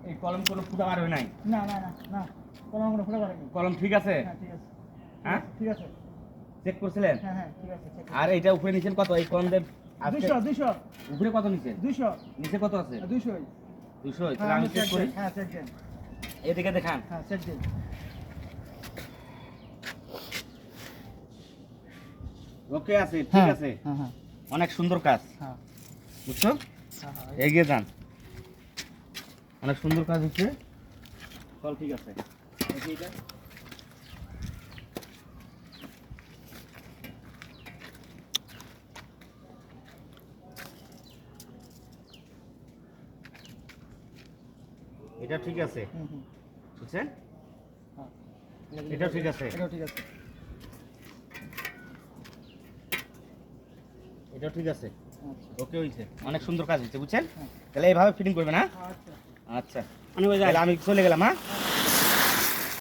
এই কলম কোনো ফুটা বার হয় নাই? না না না না, কলম কোনো ফুটা পারেনি। কলম ঠিক আছে? হ্যাঁ ঠিক আছে। হ্যাঁ ঠিক আছে। চেক করছিলেন? হ্যাঁ হ্যাঁ ঠিক আছে। আর এইটা উপরে নিছেন কত? এই কলম দেব 200 200 উপরে কত নিছেন? 200 নিচে কত আছে? 200। 200। তাহলে আমি চেক করি। হ্যাঁ চেক দেন। এদিকে দেখান। হ্যাঁ চেক দেন। ওকে আছে, ঠিক আছে। হ্যাঁ হ্যাঁ অনেক সুন্দর কাজ, হ্যাঁ বুঝছো? হ্যাঁ হ্যাঁ। এগিয়ে যান। অনেক সুন্দর কাজ হচ্ছে। চল ঠিক আছে। দেখি এটা। এটা ঠিক আছে, হুম হুম বুঝছেন? হ্যাঁ এটাও ঠিক আছে। এটাও ঠিক আছে। এটাও ঠিক আছে। আচ্ছা ওকে হইছে। অনেক সুন্দর কাজ হচ্ছে, বুঝছেন? হ্যাঁ। তাহলে এইভাবে ফিটিং করবেন, হ্যাঁ? আচ্ছা আচ্ছা। আমি চলে গেলাম, হ্যাঁ?